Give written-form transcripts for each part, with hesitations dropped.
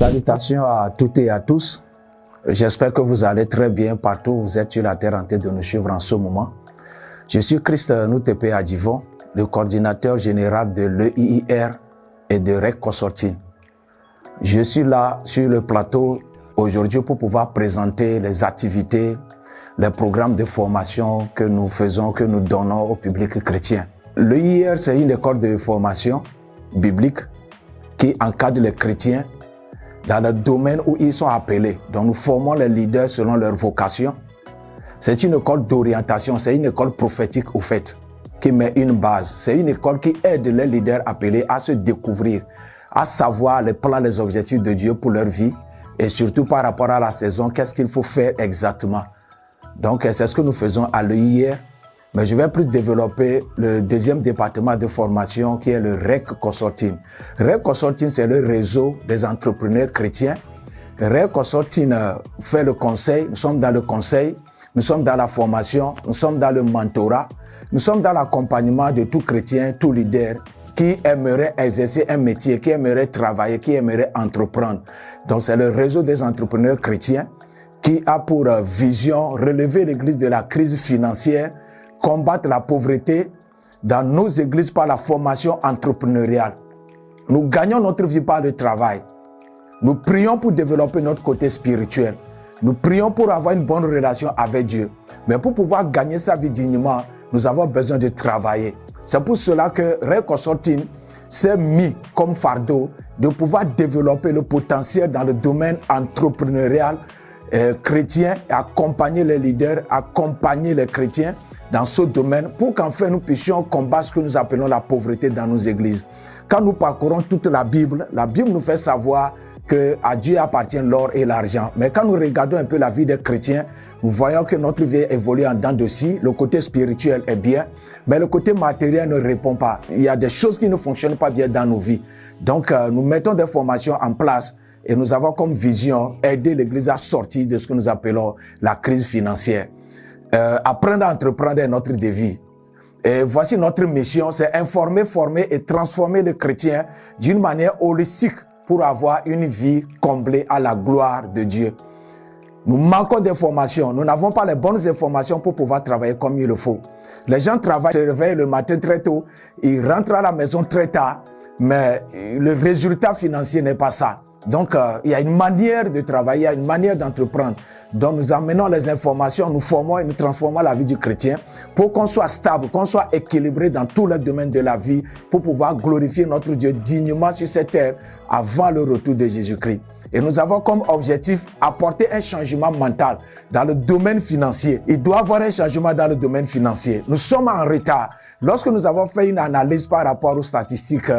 Salutations à toutes et à tous. J'espère que vous allez très bien partout où vous êtes sur la terre en train de nous suivre en ce moment. Je suis Christ Noutepe Adjivon, le coordinateur général de l'EIIR et de REC Consorting. Je suis là sur le plateau aujourd'hui pour pouvoir présenter les activités, les programmes de formation que nous faisons, que nous donnons au public chrétien. L'EIIR, c'est une école de formation biblique qui encadre les chrétiens dans le domaine où ils sont appelés. Donc nous formons les leaders selon leur vocation. C'est une école d'orientation, c'est une école prophétique au fait, qui met une base. C'est une école qui aide les leaders appelés à se découvrir, à savoir les plans, les objectifs de Dieu pour leur vie et surtout par rapport à la saison, qu'est-ce qu'il faut faire exactement. Donc c'est ce que nous faisons à l'EIIR. Mais je vais plus développer le deuxième département de formation qui est le REC Consorting. REC Consorting, c'est le réseau des entrepreneurs chrétiens. REC Consorting fait le conseil, nous sommes dans le conseil, nous sommes dans la formation, nous sommes dans le mentorat, nous sommes dans l'accompagnement de tout chrétien, tout leader qui aimerait exercer un métier, qui aimerait travailler, qui aimerait entreprendre. Donc c'est le réseau des entrepreneurs chrétiens qui a pour vision relever l'Église de la crise financière, combattre la pauvreté dans nos églises par la formation entrepreneuriale. Nous gagnons notre vie par le travail. Nous prions pour développer notre côté spirituel. Nous prions pour avoir une bonne relation avec Dieu. Mais pour pouvoir gagner sa vie dignement, nous avons besoin de travailler. C'est pour cela que REC Consorting s'est mis comme fardeau de pouvoir développer le potentiel dans le domaine entrepreneurial chrétien, accompagner les leaders, accompagner les chrétiens dans ce domaine pour qu'enfin nous puissions combattre ce que nous appelons la pauvreté dans nos églises. Quand nous parcourons toute la Bible nous fait savoir qu'à Dieu appartient l'or et l'argent. Mais quand nous regardons un peu la vie des chrétiens, nous voyons que notre vie évolue en dents de scie. Le côté spirituel est bien, mais le côté matériel ne répond pas. Il y a des choses qui ne fonctionnent pas bien dans nos vies. Donc, nous mettons des formations en place et nous avons comme vision aider l'Église à sortir de ce que nous appelons la crise financière. Apprendre à entreprendre est notre défi. Et voici notre mission, c'est informer, former et transformer le chrétien d'une manière holistique pour avoir une vie comblée à la gloire de Dieu. Nous manquons d'informations, nous n'avons pas les bonnes informations pour pouvoir travailler comme il le faut. Les gens travaillent, se réveillent le matin très tôt, ils rentrent à la maison très tard, mais le résultat financier n'est pas ça. Donc, il y a une manière de travailler, il y a une manière d'entreprendre. Donc, nous amenons les informations, nous formons et nous transformons la vie du chrétien pour qu'on soit stable, qu'on soit équilibré dans tous les domaines de la vie pour pouvoir glorifier notre Dieu dignement sur cette terre avant le retour de Jésus-Christ. Et nous avons comme objectif apporter un changement mental dans le domaine financier. Il doit y avoir un changement dans le domaine financier. Nous sommes en retard. Lorsque nous avons fait une analyse par rapport aux statistiques,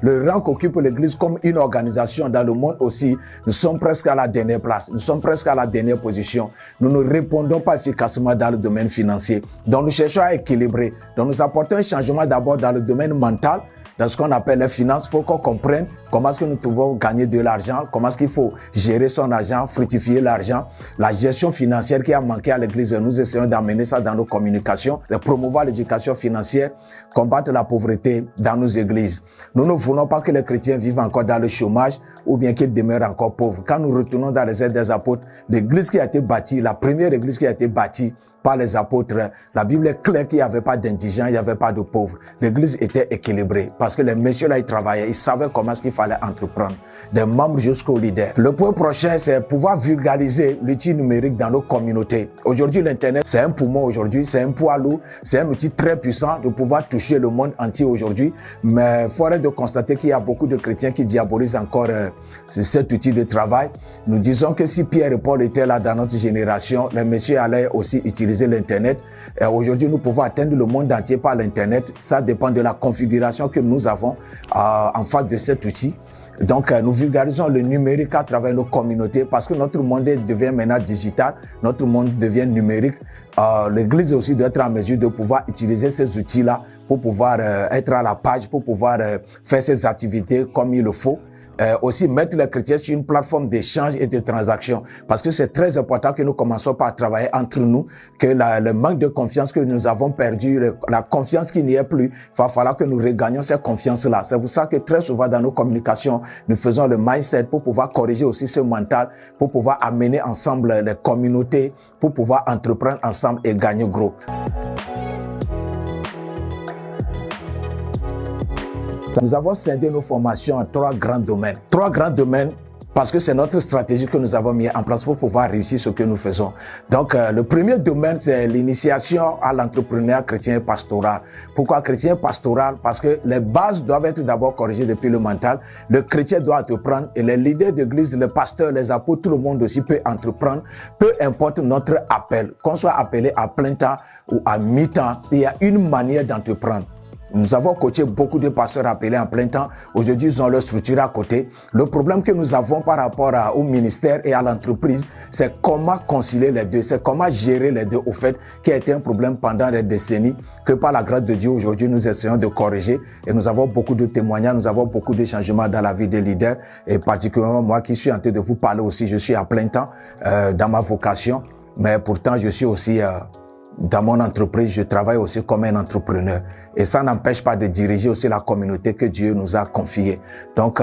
le rang qu'occupe l'Église comme une organisation dans le monde aussi, nous sommes presque à la dernière place. Nous sommes presque à la dernière position. Nous ne répondons pas efficacement dans le domaine financier. Donc nous cherchons à équilibrer. Donc nous apportons un changement d'abord dans le domaine mental, dans ce qu'on appelle les finances. Il faut qu'on comprenne comment est-ce que nous pouvons gagner de l'argent, comment est-ce qu'il faut gérer son argent, fructifier l'argent, la gestion financière qui a manqué à l'Église. Nous essayons d'amener ça dans nos communications, de promouvoir l'éducation financière, combattre la pauvreté dans nos églises. Nous ne voulons pas que les chrétiens vivent encore dans le chômage ou bien qu'ils demeurent encore pauvres. Quand nous retournons dans les aides des apôtres, l'église qui a été bâtie, la première église qui a été bâtie par les apôtres, la Bible est claire qu'il n'y avait pas d'indigents, il n'y avait pas de pauvres. L'église était équilibrée parce que les messieurs là, ils travaillaient, ils savaient comment est-ce qu'il fallait entreprendre, des membres jusqu'aux leaders. Le point prochain, c'est pouvoir vulgariser l'outil numérique dans nos communautés. Aujourd'hui, l'Internet, c'est un poumon aujourd'hui, c'est un poids lourd, c'est un outil très puissant de pouvoir toucher le monde entier aujourd'hui. Mais il faudrait de constater qu'il y a beaucoup de chrétiens qui diabolisent encore cet outil de travail. Nous disons que si Pierre et Paul étaient là dans notre génération, les messieurs allaient aussi utiliser l'Internet. Et aujourd'hui, nous pouvons atteindre le monde entier par l'Internet. Ça dépend de la configuration que nous avons en face de cet outil. Donc, nous vulgarisons le numérique à travers nos communautés parce que notre monde devient maintenant digital, notre monde devient numérique. L'Église aussi doit être en mesure de pouvoir utiliser ces outils-là pour pouvoir être à la page, pour pouvoir faire ses activités comme il le faut. aussi mettre les chrétiens sur une plateforme d'échange et de transaction. Parce que c'est très important que nous commençons par travailler entre nous, que le manque de confiance que nous avons perdu, la confiance qui n'y est plus, il va falloir que nous regagnions cette confiance-là. C'est pour ça que très souvent dans nos communications, nous faisons le mindset pour pouvoir corriger aussi ce mental, pour pouvoir amener ensemble les communautés, pour pouvoir entreprendre ensemble et gagner gros. Nous avons scindé nos formations en 3 grands domaines. 3 grands domaines parce que c'est notre stratégie que nous avons mis en place pour pouvoir réussir ce que nous faisons. Donc, le premier domaine, c'est l'initiation à l'entrepreneuriat chrétien et pastoral. Pourquoi chrétien et pastoral? Parce que les bases doivent être d'abord corrigées depuis le mental. Le chrétien doit entreprendre et les leaders d'église, les pasteurs, les apôtres, tout le monde aussi peut entreprendre. Peu importe notre appel, qu'on soit appelé à plein temps ou à mi-temps, il y a une manière d'entreprendre. Nous avons coaché beaucoup de pasteurs appelés en plein temps. Aujourd'hui, ils ont leur structure à côté. Le problème que nous avons par rapport au ministère et à l'entreprise, c'est comment concilier les deux. C'est comment gérer les deux, au fait, qui a été un problème pendant des décennies, que par la grâce de Dieu, aujourd'hui, nous essayons de corriger. Et nous avons beaucoup de témoignages, nous avons beaucoup de changements dans la vie des leaders. Et particulièrement moi qui suis en train de vous parler aussi, je suis à plein temps dans ma vocation. Mais pourtant, je suis aussi... dans mon entreprise, je travaille aussi comme un entrepreneur. Et ça n'empêche pas de diriger aussi la communauté que Dieu nous a confiée. Donc,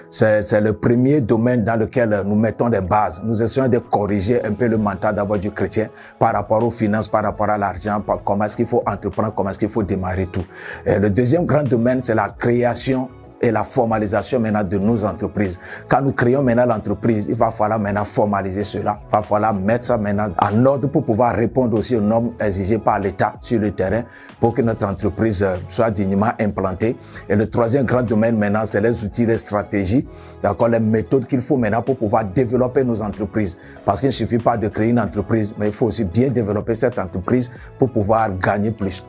c'est le premier domaine dans lequel nous mettons des bases. Nous essayons de corriger un peu le mental d'abord du chrétien par rapport aux finances, par rapport à l'argent, comment est-ce qu'il faut entreprendre, comment est-ce qu'il faut démarrer tout. Et le deuxième grand domaine, c'est la création et la formalisation maintenant de nos entreprises. Quand nous créons maintenant l'entreprise, il va falloir maintenant formaliser cela. Il va falloir mettre ça maintenant en ordre pour pouvoir répondre aussi aux normes exigées par l'État sur le terrain pour que notre entreprise soit dignement implantée. Et le troisième grand domaine maintenant, c'est les outils, les stratégies, d'accord, les méthodes qu'il faut maintenant pour pouvoir développer nos entreprises. Parce qu'il ne suffit pas de créer une entreprise, mais il faut aussi bien développer cette entreprise pour pouvoir gagner plus.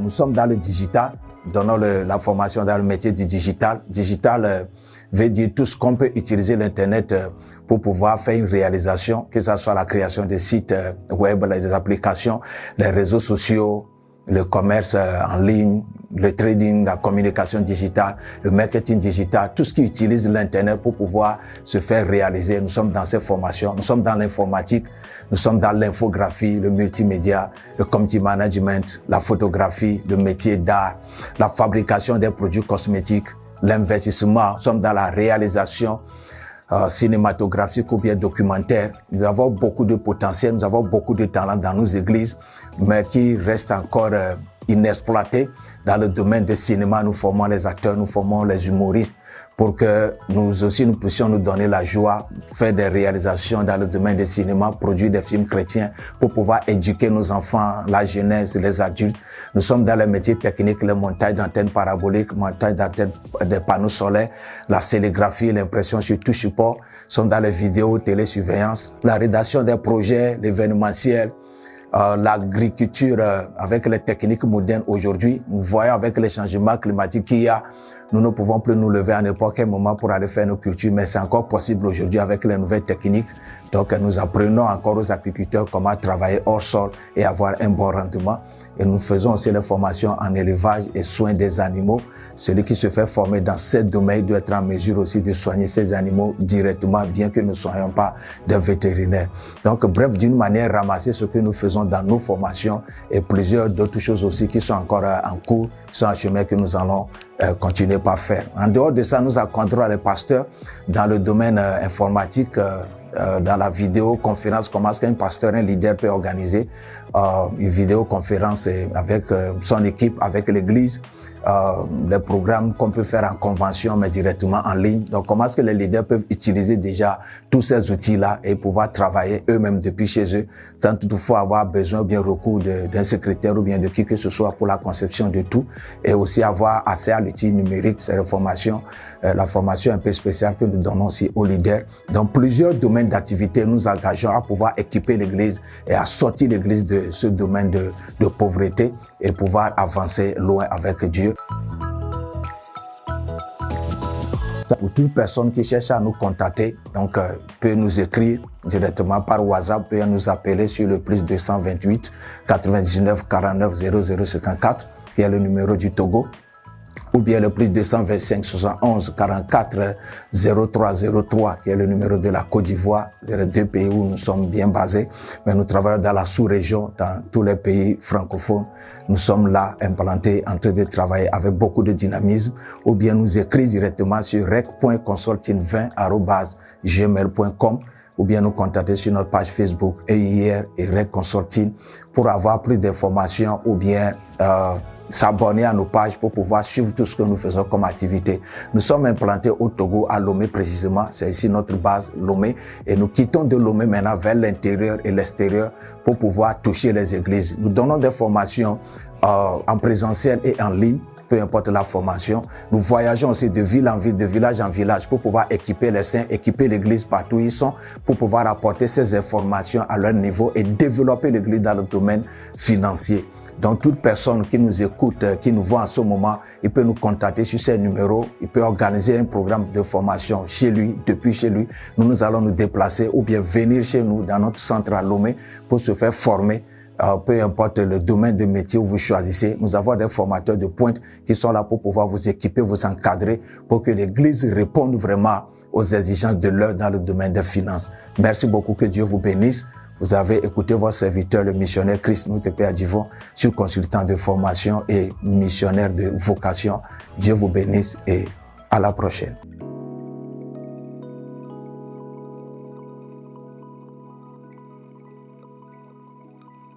Nous sommes dans le digital, donnons la formation dans le métier du digital. Digital veut dire tout ce qu'on peut utiliser l'Internet pour pouvoir faire une réalisation, que ce soit la création des sites web, des applications, les réseaux sociaux, le commerce en ligne, le trading, la communication digitale, le marketing digital, tout ce qui utilise l'Internet pour pouvoir se faire réaliser. Nous sommes dans ces formations, nous sommes dans l'informatique, nous sommes dans l'infographie, le multimédia, le community management, la photographie, le métier d'art, la fabrication des produits cosmétiques, l'investissement. Nous sommes dans la réalisation cinématographique ou bien documentaire. Nous avons beaucoup de potentiel, nous avons beaucoup de talent dans nos églises, mais qui restent encore inexploités. Dans le domaine du cinéma, nous formons les acteurs, nous formons les humoristes pour que nous aussi nous puissions nous donner la joie, faire des réalisations dans le domaine du cinéma, produire des films chrétiens pour pouvoir éduquer nos enfants, la jeunesse, les adultes. Nous sommes dans les métiers techniques, le montage d'antennes paraboliques, montage d'antennes des panneaux solaires, la sérigraphie, l'impression sur tout support. Nous sommes dans les vidéos, télésurveillance, la rédaction des projets, l'événementiel, l'agriculture avec les techniques modernes aujourd'hui. Nous voyons avec les changements climatiques qu'il y a, nous ne pouvons plus nous lever à n'importe quel moment pour aller faire nos cultures, mais c'est encore possible aujourd'hui avec les nouvelles techniques. Donc nous apprenons encore aux agriculteurs comment travailler hors sol et avoir un bon rendement. Et nous faisons aussi les formations en élevage et soins des animaux. Celui qui se fait former dans ces domaines doit être en mesure aussi de soigner ces animaux directement, bien que nous ne soyons pas des vétérinaires. Donc bref, d'une manière, ramasser ce que nous faisons dans nos formations et plusieurs d'autres choses aussi qui sont encore en cours, qui sont en chemin que nous allons continuer par faire. En dehors de ça, nous accompagnons les pasteurs dans le domaine informatique, dans la vidéoconférence, comment est-ce qu'un pasteur, un leader peut organiser une vidéoconférence avec son équipe, avec l'église, les programmes qu'on peut faire en convention mais directement en ligne. Donc comment est-ce que les leaders peuvent utiliser déjà tous ces outils-là et pouvoir travailler eux-mêmes depuis chez eux, sans toutefois avoir besoin ou bien recours d'un secrétaire ou bien de qui que ce soit pour la conception de tout, et aussi avoir accès à l'outil numérique, c'est la formation un peu spéciale que nous donnons aussi aux leaders. Dans plusieurs domaines d'activité, nous engageons à pouvoir équiper l'église et à sortir l'église de ce domaine de pauvreté et pouvoir avancer loin avec Dieu. Pour toute personne qui cherche à nous contacter, donc peut nous écrire directement par WhatsApp, peut nous appeler sur le plus 228 99 49 0054, qui est le numéro du Togo. ou bien le plus 225 71 44 0303 qui est le numéro de la Côte d'Ivoire. C'est les deux pays où nous sommes bien basés, mais nous travaillons dans la sous-région, dans tous les pays francophones. Nous sommes là implantés en train de travailler avec beaucoup de dynamisme, ou bien nous écrire directement sur rec.consulting20@gmail.com, ou bien nous contacter sur notre page Facebook EIR et Rec Consulting pour avoir plus d'informations, ou bien s'abonner à nos pages pour pouvoir suivre tout ce que nous faisons comme activité. Nous sommes implantés au Togo, à Lomé précisément. C'est ici notre base, Lomé. Et nous quittons de Lomé maintenant vers l'intérieur et l'extérieur pour pouvoir toucher les églises. Nous donnons des formations en présentiel et en ligne, peu importe la formation. Nous voyageons aussi de ville en ville, de village en village pour pouvoir équiper les saints, équiper l'église partout où ils sont, pour pouvoir apporter ces informations à leur niveau et développer l'église dans le domaine financier. Donc, toute personne qui nous écoute, qui nous voit en ce moment, il peut nous contacter sur ces numéros. Il peut organiser un programme de formation chez lui, depuis chez lui. Nous allons nous déplacer ou bien venir chez nous dans notre centre à Lomé pour se faire former. Peu importe le domaine de métier où vous choisissez, nous avons des formateurs de pointe qui sont là pour pouvoir vous équiper, vous encadrer, pour que l'Église réponde vraiment aux exigences de l'heure dans le domaine des finances. Merci beaucoup, que Dieu vous bénisse. Vous avez écouté votre serviteur, le missionnaire Christ Noutepe Adjivon, sur consultant de formation et missionnaire de vocation. Dieu vous bénisse et à la prochaine.